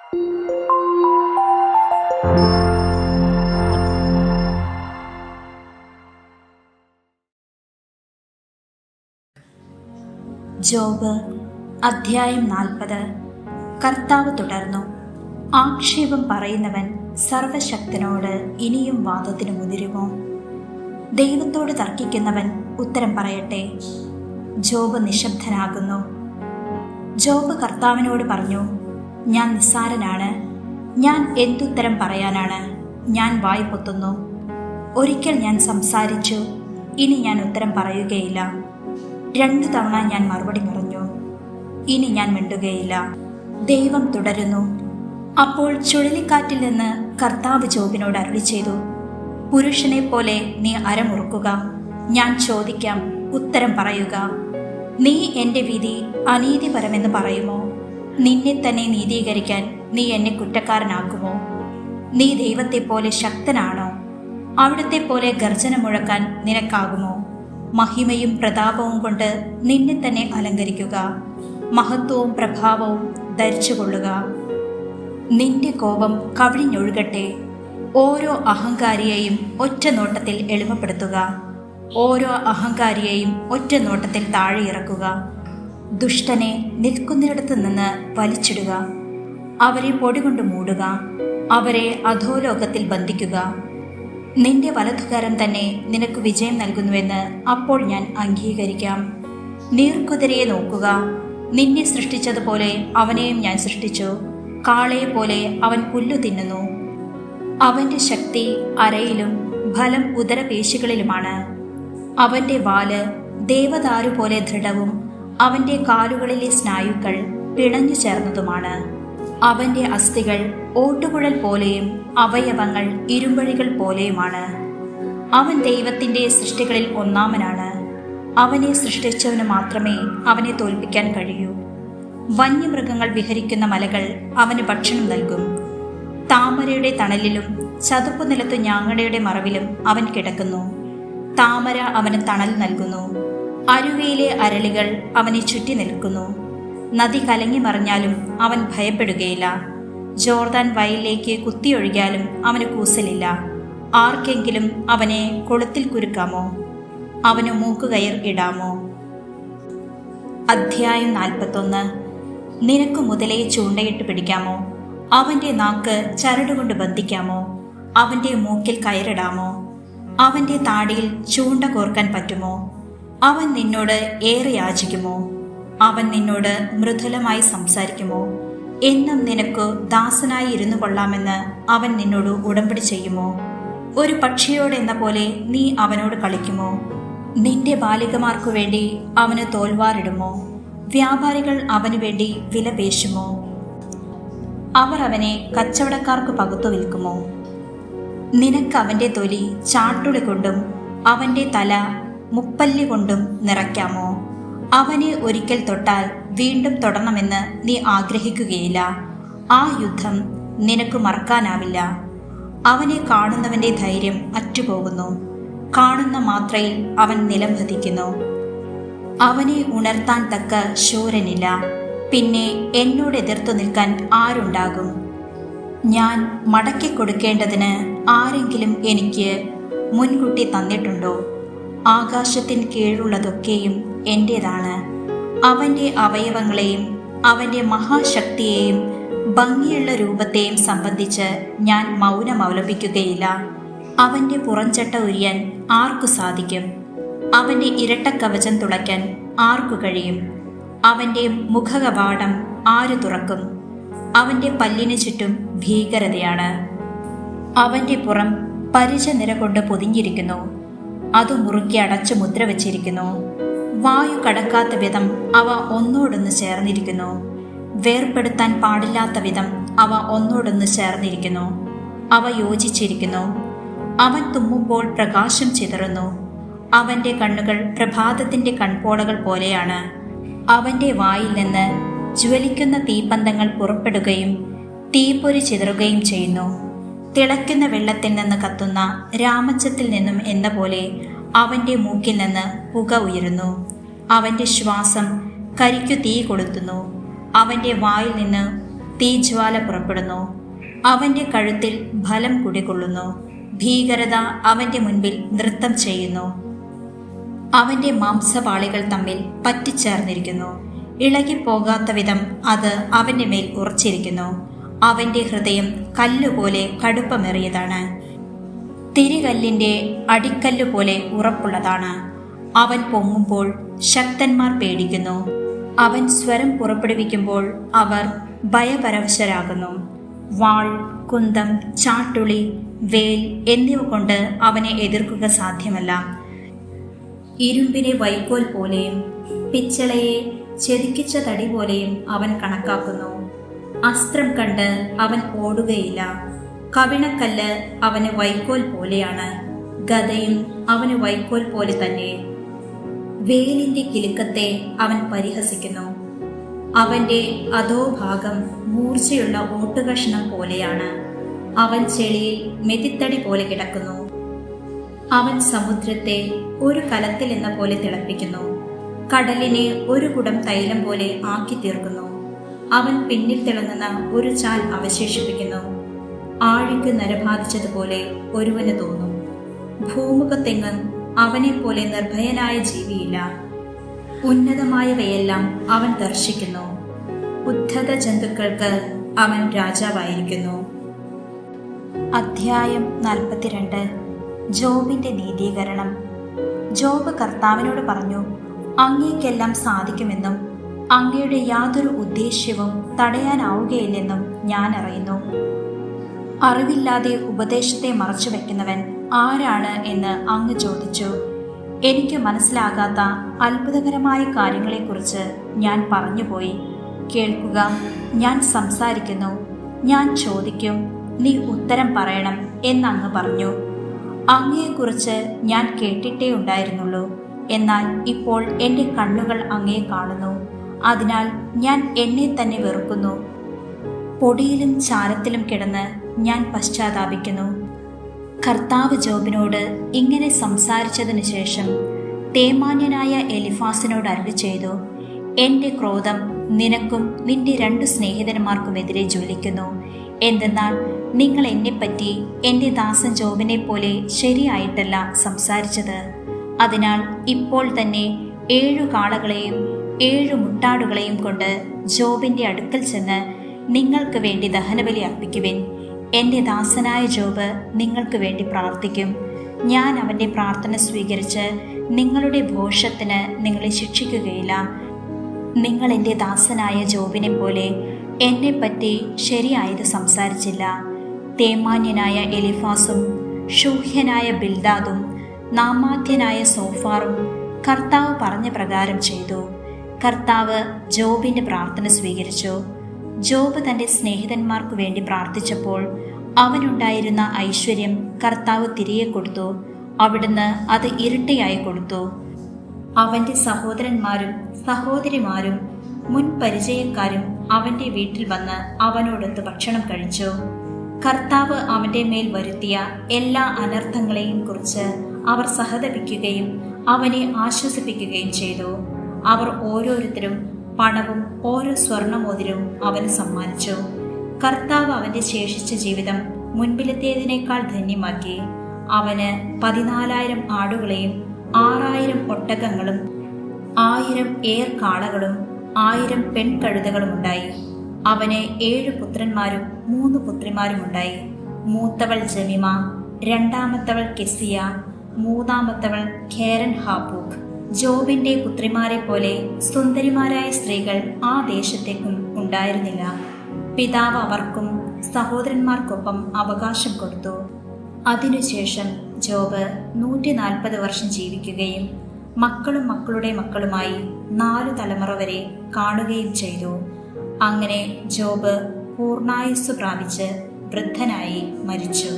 Job അധ്യായം 40. കർത്താവ് തുടർന്നു, ആക്ഷേപം പറയുന്നവൻ സർവശക്തനോട് ഇനിയും വാദത്തിന് മുതിരുമോ? ദൈവത്തോട് തർക്കിക്കുന്നവൻ ഉത്തരം പറയട്ടെ. ജോബ് നിശബ്ദനാകുന്നു. ജോബ് കർത്താവിനോട് പറഞ്ഞു, ഞാൻ നിസ്സാരനാണ്, ഞാൻ എന്തുത്തരം പറയാനാണ്? ഞാൻ വായ് പൊത്തുന്നു. ഒരിക്കൽ ഞാൻ സംസാരിച്ചു, ഇനി ഞാൻ ഉത്തരം പറയുകയില്ല. 2 തവണ ഞാൻ മറുപടി പറഞ്ഞു, ഇനി ഞാൻ മിണ്ടുകയില്ല. ദൈവം തുടരുന്നു. അപ്പോൾ ചുഴലിക്കാറ്റിൽ നിന്ന് കർത്താവ് ജോബിനോട് അരുളി ചെയ്തു, പുരുഷനെ പോലെ നീ അരമുറുക്കുക. ഞാൻ ചോദിക്കാം, ഉത്തരം പറയുക. നീ എൻ്റെ വിധി അനീതിപരമെന്ന് പറയുമോ? നിന്നെ തന്നെ നീതീകരിക്കാൻ നീ എന്നെ കുറ്റക്കാരനാക്കുമോ? നീ ദൈവത്തെ പോലെ ശക്തനാണോ? അവിടുത്തെ പോലെ ഗർജന മുഴക്കാൻ നിനക്കാകുമോ? മഹിമയും പ്രതാപവും കൊണ്ട് നിന്നെ തന്നെ അലങ്കരിക്കുക. മഹത്വവും പ്രഭാവവും ധരിച്ചുകൊള്ളുക. നിന്റെ കോപം കവിഞ്ഞൊഴുകട്ടെ. ഓരോ അഹങ്കാരിയെയും ഒറ്റ നോട്ടത്തിൽ എളിമപ്പെടുത്തുക. ഓരോ അഹങ്കാരിയെയും ഒറ്റ നോട്ടത്തിൽ താഴെ ഇറക്കുക. ദുഷ്ടനെ നിൽക്കുന്നിടത്ത് നിന്ന് വലിച്ചിടുക. അവരെ പൊടികൊണ്ട് മൂടുക. അവരെ അധോലോകത്തിൽ ബന്ധിക്കുക. നിന്റെ വലതുകരം തന്നെ നിനക്ക് വിജയം നൽകുന്നുവെന്ന് അപ്പോൾ ഞാൻ അംഗീകരിക്കാം. നീർക്കുതിരയെ നോക്കുക. നിന്നെ സൃഷ്ടിച്ചതുപോലെ അവനെയും ഞാൻ സൃഷ്ടിച്ചു. കാളയെ പോലെ അവൻ പുല്ലു തിന്നുന്നു. അവന്റെ ശക്തി അരയിലും ബലം ഉദരപേശികളിലുമാണ്. അവന്റെ വാല് ദേവദാരു പോലെ ദൃഢവും അവന്റെ കാലുകളിലെ സ്നായുക്കൾ പിണഞ്ഞു ചേർന്നതുമാണ്. അവന്റെ അസ്ഥികൾ ഓട്ടുകുഴൽ പോലെയും അവയവങ്ങൾ ഇരുമ്പഴികൾ പോലെയുമാണ്. അവൻ ദൈവത്തിന്റെ സൃഷ്ടികളിൽ ഒന്നാമനാണ്. അവനെ സൃഷ്ടിച്ചവന് മാത്രമേ അവനെ തോൽപ്പിക്കാൻ കഴിയൂ. വന്യമൃഗങ്ങൾ വിഹരിക്കുന്ന മലകൾ അവന് ഭക്ഷണം നൽകും. താമരയുടെ തണലിലും ചതുപ്പു നിലത്തു ഞാങ്ങടയുടെ മറവിലും അവൻ കിടക്കുന്നു. താമര അവന് തണൽ നൽകുന്നു. അരുവിയിലെ അരളികൾ അവനെ ചുറ്റി നിൽക്കുന്നു. നദി കലങ്ങി മറിഞ്ഞാലും അവൻ ഭയപ്പെടുകയില്ല. ജോർദാൻ വയലിലേക്ക് കുത്തിയൊഴുകിയാലും അവന് കൂസലില്ല. ആർക്കെങ്കിലും അവനെ കൊളുത്തിൽ കുരുക്കാമോ? അവന് മൂക്കുകയർ ഇടാമോ? അധ്യായം 41. നിനക്ക് മുതലേ ചൂണ്ടയിട്ട് പിടിക്കാമോ? അവന്റെ നാക്ക് ചരടുകൊണ്ട് ബന്ധിക്കാമോ? അവന്റെ മൂക്കിൽ കയറിടാമോ? അവന്റെ താടിയിൽ ചൂണ്ട കോർക്കാൻ പറ്റുമോ? അവൻ നിന്നോട് ഏറെ യാചിക്കുമോ? അവൻ നിന്നോട് മൃദുലമായി സംസാരിക്കുമോ? എന്നും നിനക്ക് ദാസനായി ഇരുന്നു കൊള്ളാമെന്ന് അവൻ നിന്നോട് ഉടമ്പടി ചെയ്യുമോ? ഒരു പക്ഷിയോടെന്ന പോലെ നീ അവനോട് കളിക്കുമോ? നിന്റെ ബാലികമാർക്കു വേണ്ടി അവന് തോൽവാറിടുമോ? വ്യാപാരികൾ അവനു വേണ്ടി വില പേശുമോ? അവർ അവനെ കച്ചവടക്കാർക്ക് പകുത്തു വിൽക്കുമോ? നിനക്ക് അവന്റെ തൊലി ചാട്ടുളി കൊണ്ടും അവന്റെ തല മുപ്പല്ലി കൊണ്ടും നിറയ്ക്കാമോ? അവനെ ഒരിക്കൽ തൊട്ടാൽ വീണ്ടും തൊടണമെന്ന് നീ ആഗ്രഹിക്കുകയില്ല. ആ യുദ്ധം നിനക്ക് മറക്കാനാവില്ല. അവനെ കാണുന്നവന്റെ ധൈര്യം അറ്റുപോകുന്നു. കാണുന്ന മാത്രയിൽ അവൻ നിലംപതിക്കുന്നു. അവനെ ഉണർത്താൻ തക്ക ശൂരനില്ല. പിന്നെ എന്നോട് എതിർത്തു നിൽക്കാൻ ആരുണ്ടാകും? ഞാൻ മടക്കി കൊടുക്കേണ്ടതിന് ആരെങ്കിലും എനിക്ക് മുൻകൂട്ടി തന്നിട്ടുണ്ടോ? ആകാശത്തിന് കീഴുള്ളതൊക്കെയും എൻ്റേതാണ്. അവന്റെ അവയവങ്ങളെയും അവന്റെ മഹാശക്തിയെയും ഭംഗിയുള്ള രൂപത്തെയും സംബന്ധിച്ച് ഞാൻ മൗനം അവലംബിക്കുകയില്ല. അവന്റെ പുറംചട്ട ഉരിയാൻ ആർക്കു സാധിക്കും? അവന്റെ ഇരട്ടക്കവചം തുളയ്ക്കാൻ ആർക്കു കഴിയും? അവന്റെ മുഖകവാടം ആര് തുറക്കും? അവന്റെ പല്ലിനു ചുറ്റും ഭീകരതയാണ്. അവന്റെ പുറം പരിച നിര കൊണ്ട് പൊതിഞ്ഞിരിക്കുന്നു. അത് മുറുക്കി അടച്ചു മുദ്ര വച്ചിരിക്കുന്നു. വായു കടക്കാത്ത വിധം അവ ഒന്നോടൊന്ന് ചേർന്നിരിക്കുന്നു. വേർപെടുത്താൻ പാടില്ലാത്ത വിധം അവ ഒന്നോടൊന്ന് ചേർന്നിരിക്കുന്നു. അവ യോജിച്ചിരിക്കുന്നു. അവൻ തുമ്മുമ്പോൾ പ്രകാശം ചിതറുന്നു. അവന്റെ കണ്ണുകൾ പ്രഭാതത്തിന്റെ കൺപോളകൾ പോലെയാണ്. അവന്റെ വായിൽ നിന്ന് ജ്വലിക്കുന്ന തീപ്പന്തങ്ങൾ പുറപ്പെടുകയും തീപ്പൊരി ചിതറുകയും ചെയ്യുന്നു. തിളയ്ക്കുന്ന വെള്ളത്തിൽ നിന്ന് കത്തുന്ന രാമച്ചത്തിൽ നിന്നും എന്ന പോലെ അവന്റെ മൂക്കിൽ നിന്ന് പുക ഉയരുന്നു. അവന്റെ ശ്വാസം കരിക്കു തീ കൊളുത്തുന്നു. അവന്റെ വായിൽ നിന്ന് തീജ്വാല പുറപ്പെടുന്നു. അവന്റെ കഴുത്തിൽ ഫലം കുടികൊള്ളുന്നു. ഭീകരത അവന്റെ മുൻപിൽ നൃത്തം ചെയ്യുന്നു. അവന്റെ മാംസപാളികൾ തമ്മിൽ പറ്റിച്ചേർന്നിരിക്കുന്നു. ഇളകിപ്പോകാത്ത വിധം അത് അവന്റെ മേൽ ഉറച്ചിരിക്കുന്നു. അവന്റെ ഹൃദയം കല്ലുപോലെ കടുപ്പമേറിയതാണ്, തിരികല്ലിന്റെ അടിക്കല്ലുപോലെ ഉറപ്പുള്ളതാണ്. അവൻ പൊങ്ങുമ്പോൾ ശക്തന്മാർ പേടിക്കുന്നു. അവൻ സ്വരം പുറപ്പെടുവിക്കുമ്പോൾ അവർ ഭയപരവശരാകുന്നു. വാൾ, കുന്തം, ചാട്ടുളി, വേൽ എന്നിവ കൊണ്ട് അവനെ എതിർക്കുക സാധ്യമല്ല. ഇരുമ്പിനെ വൈക്കോൽ പോലെയും പിച്ചളയെ ചെതുക്കിച്ച തടി പോലെയും അവൻ കണക്കാക്കുന്നു. അസ്ത്രം കണ്ട് അവൻ ഓടുകയില്ല. കവിണക്കല്ല് അവന് വൈക്കോൽ പോലെയാണ്, ഗദയും അവന് വൈക്കോൽ പോലെ തന്നെ. വേലിന്റെ കിലുക്കത്തെ അവൻ പരിഹസിക്കുന്നു. അവന്റെ അധോഭാഗം മൂർച്ചയുള്ള ഓട്ടുകഷ്ണം പോലെയാണ്. അവൻ ചെളിയിൽ മെതിത്തടി പോലെ കിടക്കുന്നു. അവൻ സമുദ്രത്തെ ഒരു കലത്തിൽ എന്ന പോലെ തിളപ്പിക്കുന്നു. കടലിനെ ഒരു കുടം തൈലം പോലെ ആക്കി തീർക്കുന്നു. അവൻ പിന്നിൽ തിളങ്ങുന്ന ഒരു ചാൽ അവശേഷിപ്പിക്കുന്നു. ആഴിക്ക് നരബാധിച്ചതുപോലെ ഒരുവന് തോന്നും. ഭൂമുഖത്തെങ്ങും അവനെ പോലെ നിർഭയനായ ജീവിയില്ല. ഉന്നതമായവയെല്ലാം അവൻ ദർശിക്കുന്നു. ഉദ്ധത ജന്തുക്കൾക്ക് അവൻ രാജാവായിരിക്കുന്നു. അധ്യായം 42. ജോബിന്റെ നീതീകരണം. ജോബ് കർത്താവിനോട് പറഞ്ഞു, അങ്ങേക്കെല്ലാം സാധിക്കുമെന്നും അങ്ങയുടെ യാതൊരു ഉദ്ദേശ്യവും തടയാനാവുകയില്ലെന്നും ഞാൻ അറിയുന്നു. അറിവില്ലാതെ ഉപദേശത്തെ മറച്ചു വയ്ക്കുന്നവൻ ആരാണ് എന്ന് അങ്ങ് ചോദിച്ചു. എനിക്ക് മനസ്സിലാകാത്ത അത്ഭുതകരമായ കാര്യങ്ങളെക്കുറിച്ച് ഞാൻ പറഞ്ഞുപോയി. കേൾക്കുക, ഞാൻ സംസാരിക്കുന്നു, ഞാൻ ചോദിക്കും, നീ ഉത്തരം പറയണം എന്നങ്ങ് പറഞ്ഞു. അങ്ങയെക്കുറിച്ച് ഞാൻ കേട്ടിട്ടേ ഉണ്ടായിരുന്നുള്ളൂ. എന്നാൽ ഇപ്പോൾ എൻ്റെ കണ്ണുകൾ അങ്ങയെ കാണുന്നു. അതിനാൽ ഞാൻ എന്നെ തന്നെ വെറുക്കുന്നു. പൊടിയിലും ചാരത്തിലും കിടന്ന് ഞാൻ പശ്ചാത്താപിക്കുന്നു. കർത്താവ് ജോബിനോട് ഇങ്ങനെ സംസാരിച്ചതിനു ശേഷം തേമാന്യനായ എലിഫാസിനോട് അരുളി ചെയ്തു, എൻ്റെ ക്രോധം നിനക്കും നിന്റെ 2 സ്നേഹിതന്മാർക്കുമെതിരെ ജ്വലിക്കുന്നു. എന്തെന്നാൽ നിങ്ങൾ എന്നെപ്പറ്റി എൻ്റെ ദാസൻ ജോബിനെ പോലെ ശരിയായിട്ടല്ല സംസാരിച്ചത്. അതിനാൽ ഇപ്പോൾ തന്നെ 7 കാളകളെയും 7 മുട്ടാടുകളെയും കൊണ്ട് ജോബിൻ്റെ അടുക്കൽ ചെന്ന് നിങ്ങൾക്ക് വേണ്ടി ദഹനബലി അർപ്പിക്കുവിൻ. എൻ്റെ ദാസനായ ജോബ് നിങ്ങൾക്ക് വേണ്ടി പ്രാർത്ഥിക്കും. ഞാൻ അവൻ്റെ പ്രാർത്ഥന സ്വീകരിച്ച് നിങ്ങളുടെ ഭോഷത്തിന് നിങ്ങളെ ശിക്ഷിക്കുകയില്ല. നിങ്ങൾ എൻ്റെ ദാസനായ ജോബിനെ പോലെ എന്നെപ്പറ്റി ശരിയായത് സംസാരിച്ചില്ല. തേമാന്യനായ എലിഫാസും ഷൂഹ്യനായ ബിൽദാദും നാമാത്യനായ സോഫാറും കർത്താവ് പറഞ്ഞ പ്രകാരം ചെയ്തു. കർത്താവ് ജോബിൻ്റെ പ്രാർത്ഥന സ്വീകരിച്ചു. ജോബ് തൻ്റെ സ്നേഹിതന്മാർക്കു വേണ്ടി പ്രാർത്ഥിച്ചപ്പോൾ അവനുണ്ടായിരുന്ന ഐശ്വര്യം കർത്താവ് തിരികെ കൊടുത്തു. അവിടുന്ന് അത് ഇരട്ടിയായി കൊടുത്തു. അവൻ്റെ സഹോദരന്മാരും സഹോദരിമാരും മുൻ പരിചയക്കാരും അവൻ്റെ വീട്ടിൽ വന്ന് അവനോടൊത്ത് ഭക്ഷണം കഴിച്ചു. കർത്താവ് അവൻ്റെ മേൽ വരുത്തിയ എല്ലാ അനർത്ഥങ്ങളെയും കുറിച്ച് അവർ സഹതപിക്കുകയും അവനെ ആശ്വസിപ്പിക്കുകയും ചെയ്തു. അവർ ഓരോരുത്തരും പണവും ഓരോ സ്വർണമോതിരവും അവന് സമ്മാനിച്ചു. കർത്താവ് അവൻ്റെ ശേഷിച്ച ജീവിതം മുൻപിലത്തേതിനേക്കാൾ ധന്യമാക്കി. അവന് 14,000 ആടുകളെയും 6,000 ഒട്ടകങ്ങളും 1,000 ഏർ കാളകളും 1,000 പെൺകഴുതകളും ഉണ്ടായി. അവന് 7 പുത്രന്മാരും 3 പുത്രിമാരുമുണ്ടായി. മൂത്തവൾ ജമിമ, രണ്ടാമത്തവൾ കെസിയ, മൂന്നാമത്തവൾ ഖേരൻ ഹാപ്പൂക്ക്. ജോബിന്റെ പുത്രിമാരെ പോലെ സുന്ദരിമാരായ സ്ത്രീകൾ ആ ദേശത്തേക്കും ഉണ്ടായിരുന്നില്ല. പിതാവ് അവർക്കും സഹോദരന്മാർക്കൊപ്പം അവകാശം കൊടുത്തു. അതിനുശേഷം ജോബ് 140 വർഷം ജീവിക്കുകയും മക്കളും മക്കളുടെ മക്കളുമായി 4 തലമുറ വരെ കാണുകയും ചെയ്തു. അങ്ങനെ ജോബ് പൂർണ്ണായുസ്സു പ്രാപിച്ച് വൃദ്ധനായി മരിച്ചു.